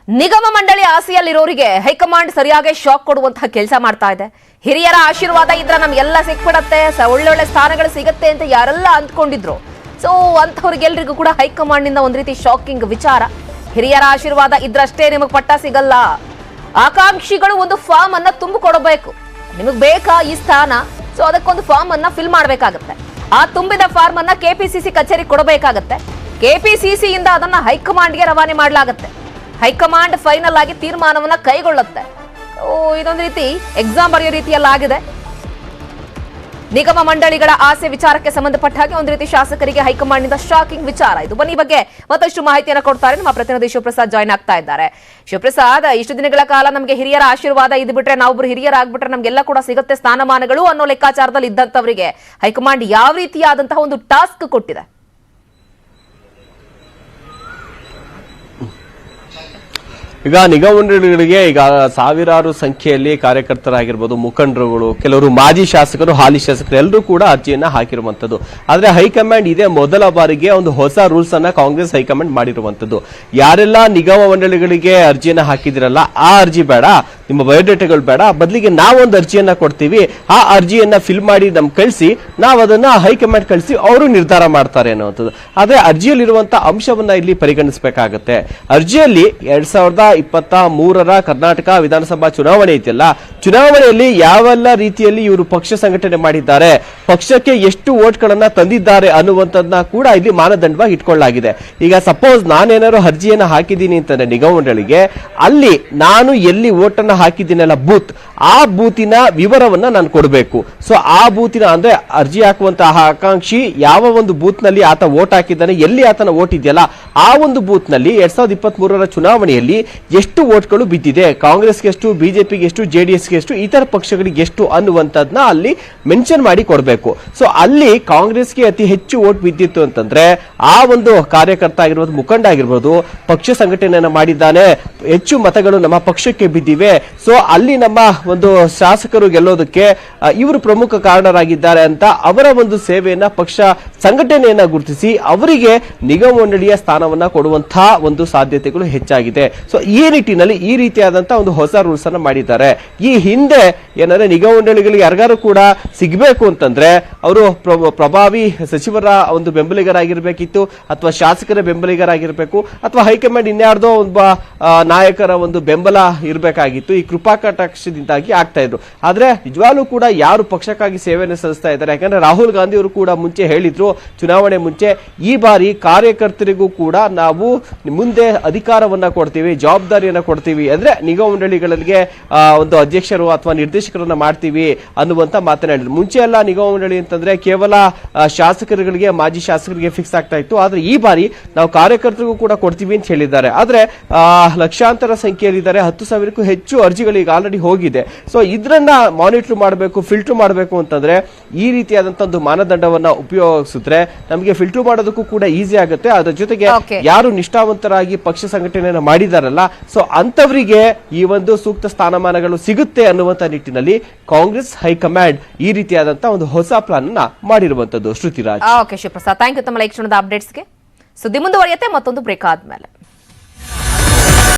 ನಿಗಮ ಮಂಡಳಿ ಆಸೆಯಲ್ಲಿರೋರಿಗೆ ಹೈಕಮಾಂಡ್ ಸರಿಯಾಗಿ ಶಾಕ್ ಕೊಡುವಂತಹ ಕೆಲಸ ಮಾಡ್ತಾ ಇದೆ. ಹಿರಿಯರ ಆಶೀರ್ವಾದ ಇದ್ರೆ ನಮ್ಗೆಲ್ಲ ಸಿಕ್ಬಿಡತ್ತೆ, ಒಳ್ಳೊಳ್ಳೆ ಸ್ಥಾನಗಳು ಸಿಗತ್ತೆ ಅಂತ ಯಾರೆಲ್ಲ ಅಂದ್ಕೊಂಡಿದ್ರು. ಸೊ ಅಂತವ್ರಿಗೆಲ್ರಿಗೂ ಕೂಡ ಹೈಕಮಾಂಡ್ ನಿಂದ ಒಂದ್ ರೀತಿ ಶಾಕಿಂಗ್ ವಿಚಾರ. ಹಿರಿಯರ ಆಶೀರ್ವಾದ ಇದ್ರಷ್ಟೇ ನಿಮಗೆ ಪಟ್ಟ ಸಿಗಲ್ಲ. ಆಕಾಂಕ್ಷಿಗಳು ಒಂದು ಫಾರ್ಮ್ ಅನ್ನ ತುಂಬಿಕೊಡಬೇಕು. ನಿಮಗೆ ಬೇಕಾ ಈ ಸ್ಥಾನ, ಸೊ ಅದಕ್ಕೊಂದು ಫಾರ್ಮ್ ಅನ್ನ ಫಿಲ್ ಮಾಡಬೇಕಾಗತ್ತೆ. ಆ ತುಂಬಿದ ಫಾರ್ಮ್ ಅನ್ನ ಕೆಪಿಸಿಸಿ ಕಚೇರಿ ಕೊಡಬೇಕಾಗತ್ತೆ. ಕೆಪಿಸಿಸಿ ಇಂದ ಅದನ್ನ ಹೈಕಮಾಂಡ್ಗೆ ರವಾನೆ ಮಾಡಲಾಗುತ್ತೆ. ಹೈಕಮಾಂಡ್ ಫೈನಲ್ ಆಗಿ ತೀರ್ಮಾನವನ್ನ ಕೈಗೊಳ್ಳುತ್ತೆ. ಇದೊಂದು ರೀತಿ ಎಕ್ಸಾಮ್ ಬರೆಯೋ ರೀತಿಯಲ್ಲಾಗಿದೆ. ನಿಗಮ ಮಂಡಳಿಗಳ ಆಸೆ ವಿಚಾರಕ್ಕೆ ಸಂಬಂಧಪಟ್ಟ ಹಾಗೆ ಒಂದು ರೀತಿ ಶಾಸಕರಿಗೆ ಹೈಕಮಾಂಡ್ ನಿಂದ ಶಾಕಿಂಗ್ ವಿಚಾರ ಇದು. ಬನ್ನಿ ಬಗ್ಗೆ ಮತ್ತಷ್ಟು ಮಾಹಿತಿಯನ್ನು ಕೊಡ್ತಾರೆ ನಮ್ಮ ಪ್ರತಿನಿಧಿ ಶಿವಪ್ರಸಾದ್ ಜಾಯ್ನ್ ಆಗ್ತಾ ಇದ್ದಾರೆ. ಶಿವಪ್ರಸಾದ್, ಇಷ್ಟು ದಿನಗಳ ಕಾಲ ನಮಗೆ ಹಿರಿಯರ ಆಶೀರ್ವಾದ ಇದು ಬಿಟ್ರೆ, ನಾವೊಬ್ರು ಹಿರಿಯರಾಗ್ಬಿಟ್ರೆ ನಮ್ಗೆಲ್ಲ ಕೂಡ ಸಿಗುತ್ತೆ ಸ್ಥಾನಮಾನಗಳು ಅನ್ನೋ ಲೆಕ್ಕಾಚಾರದಲ್ಲಿ ಇದ್ದಂತವರಿಗೆ ಹೈಕಮಾಂಡ್ ಯಾವ ರೀತಿಯಾದಂತಹ ಒಂದು ಟಾಸ್ಕ್ ಕೊಟ್ಟಿದೆ? ಈಗ ನಿಗಮ ಮಂಡಳಿಗಳಿಗೆ ಈಗ ಸಾವಿರಾರು ಸಂಖ್ಯೆಯಲ್ಲಿ ಕಾರ್ಯಕರ್ತರಾಗಿರ್ಬೋದು, ಮುಖಂಡರುಗಳು, ಕೆಲವರು ಮಾಜಿ ಶಾಸಕರು, ಹಾಲಿ ಶಾಸಕರು ಎಲ್ಲರೂ ಕೂಡ ಅರ್ಜಿಯನ್ನ ಹಾಕಿರುವಂತದ್ದು. ಆದ್ರೆ ಹೈಕಮಾಂಡ್ ಇದೇ ಮೊದಲ ಬಾರಿಗೆ ಒಂದು ಹೊಸ ರೂಲ್ಸ್ ಅನ್ನ ಕಾಂಗ್ರೆಸ್ ಹೈಕಮಾಂಡ್ ಮಾಡಿರುವಂತದ್ದು. ಯಾರೆಲ್ಲ ನಿಗಮ ಮಂಡಳಿಗಳಿಗೆ ಅರ್ಜಿಯನ್ನ ಹಾಕಿದಿರಲ್ಲ, ಆ ಅರ್ಜಿ ಬೇಡ, ನಿಮ್ಮ ಬಯೋಡೇಟಾಗಳು ಬೇಡ, ಬದಲಿಗೆ ನಾವೊಂದು ಅರ್ಜಿಯನ್ನ ಕೊಡ್ತೀವಿ, ಆ ಅರ್ಜಿಯನ್ನ ಫಿಲ್ ಮಾಡಿ ನಮ್ಗೆ ಕಳಿಸಿ, ನಾವು ಅದನ್ನ ಹೈಕಮಾಂಡ್ ಕಳಿಸಿ ಅವರು ನಿರ್ಧಾರ ಮಾಡ್ತಾರೆ ಅನ್ನುವಂಥದ್ದು. ಆದ್ರೆ ಅರ್ಜಿಯಲ್ಲಿರುವಂತಹ ಅಂಶವನ್ನ ಇಲ್ಲಿ ಪರಿಗಣಿಸಬೇಕಾಗತ್ತೆ. ಅರ್ಜಿಯಲ್ಲಿ 2023 ಕರ್ನಾಟಕ ವಿಧಾನಸಭಾ ಚುನಾವಣೆ ಇದೆಯಲ್ಲ, ಚುನಾವಣೆಯಲ್ಲಿ ಯಾವೆಲ್ಲ ರೀತಿಯಲ್ಲಿ ಇವರು ಪಕ್ಷ ಸಂಘಟನೆ ಮಾಡಿದ್ದಾರೆ, ಪಕ್ಷಕ್ಕೆ ಎಷ್ಟು ವೋಟ್ಗಳನ್ನ ತಂದಿದ್ದಾರೆ ಅನ್ನುವಂಥದ್ದನ್ನ ಕೂಡ ಇಲ್ಲಿ ಮಾನದಂಡವಾಗಿ ಇಟ್ಕೊಳ್ಳಲಾಗಿದೆ. ಈಗ ಸಪೋಸ್ ನಾನೇನಾದ್ರು ಅರ್ಜಿಯನ್ನ ಹಾಕಿದ್ದೀನಿ ಅಂತಂದ್ರೆ ನಿಗಮ ಮಂಡಳಿಗೆ, ಅಲ್ಲಿ ನಾನು ಎಲ್ಲಿ ವೋಟ್ ಅನ್ನ ಹಾಕಿದ್ದೀನಲ್ಲ ಬೂತ್, ಆ ಬೂತಿನ ವಿವರವನ್ನ ನಾನು ಕೊಡಬೇಕು. ಸೊ ಆ ಬೂತಿನ ಅಂದ್ರೆ ಅರ್ಜಿ ಹಾಕುವಂತಹ ಆಕಾಂಕ್ಷಿ ಯಾವ ಒಂದು ಬೂತ್ ನಲ್ಲಿ ಆತ ವೋಟ್ ಹಾಕಿದ್ದಾನೆ, ಎಲ್ಲಿ ಆತನ ವೋಟ್ ಇದೆಯಲ್ಲ ಆ ಒಂದು ಬೂತ್ ನಲ್ಲಿ 2023 ಚುನಾವಣೆಯಲ್ಲಿ ಎಷ್ಟು ವೋಟ್ಗಳು ಬಿದ್ದಿದೆ, ಕಾಂಗ್ರೆಸ್ಗೆ ಎಷ್ಟು, ಬಿಜೆಪಿಗೆ ಎಷ್ಟು, ಜೆಡಿಎಸ್ಗೆ ಎಷ್ಟು, ಇತರ ಪಕ್ಷಗಳಿಗೆ ಎಷ್ಟು ಅನ್ನುವಂಥದ್ನ ಅಲ್ಲಿ ಮೆನ್ಷನ್ ಮಾಡಿ ಕೊಡಬೇಕು. ಸೊ ಅಲ್ಲಿ ಕಾಂಗ್ರೆಸ್ಗೆ ಅತಿ ಹೆಚ್ಚು ವೋಟ್ ಬಿದ್ದಿತ್ತು ಅಂತಂದ್ರೆ ಆ ಒಂದು ಕಾರ್ಯಕರ್ತ ಆಗಿರ್ಬೋದು, ಮುಖಂಡ ಆಗಿರ್ಬೋದು, ಪಕ್ಷ ಸಂಘಟನೆಯನ್ನ ಮಾಡಿದ್ದಾನೆ, ಹೆಚ್ಚು ಮತಗಳು ನಮ್ಮ ಪಕ್ಷಕ್ಕೆ ಬಿದ್ದಿವೆ, ಸೊ ಅಲ್ಲಿ ನಮ್ಮ ಒಂದು ಶಾಸಕರು ಗೆಲ್ಲೋದಕ್ಕೆ ಇವರು ಪ್ರಮುಖ ಕಾರಣರಾಗಿದ್ದಾರೆ ಅಂತ ಅವರ ಒಂದು ಸೇವೆಯನ್ನ, ಪಕ್ಷ ಸಂಘಟನೆಯನ್ನ ಗುರುತಿಸಿ ಅವರಿಗೆ ನಿಗಮ ಮಂಡಳಿಯ ಸ್ಥಾನವನ್ನ ಕೊಡುವಂತಹ ಒಂದು ಸಾಧ್ಯತೆಗಳು ಹೆಚ್ಚಾಗಿದೆ. ಸೊ ಈ ನಿಟ್ಟಿನಲ್ಲಿ ಈ ರೀತಿಯಾದಂತಹ ಒಂದು ಹೊಸ ರೂಲ್ಸ್ ಅನ್ನ ಮಾಡಿದ್ದಾರೆ. ಈ ಹಿಂದೆ ಏನಂದ್ರೆ ನಿಗಮ ಮಂಡಳಿಗಳಿಗೆ ಯಾರಿಗಾರು ಕೂಡ ಸಿಗಬೇಕು ಅಂತಂದ್ರೆ ಅವರು ಪ್ರಭಾವಿ ಸಚಿವರ ಒಂದು ಬೆಂಬಲಿಗರಾಗಿರ್ಬೇಕಿತ್ತು, ಅಥವಾ ಶಾಸಕರ ಬೆಂಬಲಿಗರಾಗಿರ್ಬೇಕು, ಅಥವಾ ಹೈಕಮಾಂಡ್ ಇನ್ಯಾರ್ದೋ ಒಬ್ಬ ನಾಯಕರ ಒಂದು ಬೆಂಬಲ ಇರಬೇಕಾಗಿತ್ತು. ಈ ಕೃಪಾ ಕಟಾಕ್ಷದಿಂದಾಗಿ ಆಗ್ತಾ ಇದ್ರು. ಆದ್ರೆ ನಿಜವಾಗ್ಲೂ ಕೂಡ ಯಾರು ಪಕ್ಷಕ್ಕಾಗಿ ಸೇವೆಯನ್ನು ಸಲ್ಲಿಸ್ತಾ ಇದ್ದಾರೆ, ಯಾಕಂದ್ರೆ ರಾಹುಲ್ ಗಾಂಧಿ ಅವರು ಕೂಡ ಮುಂಚೆ ಹೇಳಿದ್ರು, ಚುನಾವಣೆ ಮುಂಚೆ, ಈ ಬಾರಿ ಕಾರ್ಯಕರ್ತರಿಗೂ ಕೂಡ ನಾವು ಮುಂದೆ ಅಧಿಕಾರವನ್ನ ಕೊಡ್ತೀವಿ, ಜವಾಬ್ದಾರಿಯನ್ನ ಕೊಡ್ತೀವಿ, ಅಂದ್ರೆ ನಿಗಮ ಮಂಡಳಿಗಳಿಗೆ ಒಂದು ಅಧ್ಯಕ್ಷರು ಅಥವಾ ನಿರ್ದೇಶಕರನ್ನ ಮಾಡ್ತೀವಿ ಅನ್ನುವಂತ ಮಾತನಾಡಿದ್ರು. ಮುಂಚೆ ಎಲ್ಲ ನಿಗಮ ಮಂಡಳಿ ಅಂತಂದ್ರೆ ಕೇವಲ ಶಾಸಕರುಗಳಿಗೆ, ಮಾಜಿ ಶಾಸಕರಿಗೆ ಫಿಕ್ಸ್ ಆಗ್ತಾ ಇತ್ತು. ಆದ್ರೆ ಈ ಬಾರಿ ನಾವು ಕಾರ್ಯಕರ್ತರಿಗೂ ಕೂಡ ಕೊಡ್ತೀವಿ ಅಂತ ಹೇಳಿದ್ದಾರೆ. ಆದ್ರೆ ಲಕ್ಷಾಂತರ ಸಂಖ್ಯೆಯಲ್ಲಿದ್ದಾರೆ, 10,000ಕ್ಕೂ ಹೆಚ್ಚು ಅರ್ಜಿಗಳು ಈಗ ಆಲ್ರೆಡಿ ಹೋಗಿದೆ. ಸೊ ಇದ್ರನ್ನ ಮಾನಿಟರ್ ಮಾಡಬೇಕು, ಫಿಲ್ಟರ್ ಮಾಡಬೇಕು ಅಂತಂದ್ರೆ ಈ ರೀತಿಯಾದಂತಹ ಒಂದು ಮಾನದಂಡವನ್ನ ಉಪಯೋಗಿಸಿದ್ರೆ ನಮಗೆ ಫಿಲ್ಟರ್ ಮಾಡೋದಕ್ಕೂ ಕೂಡ ಈಸಿ ಆಗುತ್ತೆ. ಅದರ ಜೊತೆಗೆ ಯಾರು ನಿಷ್ಠಾವಂತರಾಗಿ ಪಕ್ಷ ಸಂಘಟನೆಯನ್ನು ಮಾಡಿದಾರಲ್ಲ, ಸೊ ಅಂತವರಿಗೆ ಈ ಒಂದು ಸೂಕ್ತ ಸ್ಥಾನಮಾನಗಳು ಸಿಗುತ್ತೆ ಅನ್ನುವಂತ ನಿಟ್ಟಿನಲ್ಲಿ ಕಾಂಗ್ರೆಸ್ ಹೈಕಮಾಂಡ್ ಈ ರೀತಿಯಾದಂತಹ ಒಂದು ಹೊಸ ಪ್ಲಾನ್ ಅನ್ನ ಮಾಡಿರುವಂತದ್ದು. Shrutiraj. Okay Shivaprasad, thank you ತಮ್ಮ ಲೈಕ್ ಅಪ್ಡೇಟ್ಸ್ಗೆ. ಸುದ್ದಿ ಮುಂದುವರಿಯುತ್ತೆ ಮತ್ತೊಂದು ಬ್ರೇಕ್ ಆದ್ಮೇಲೆ.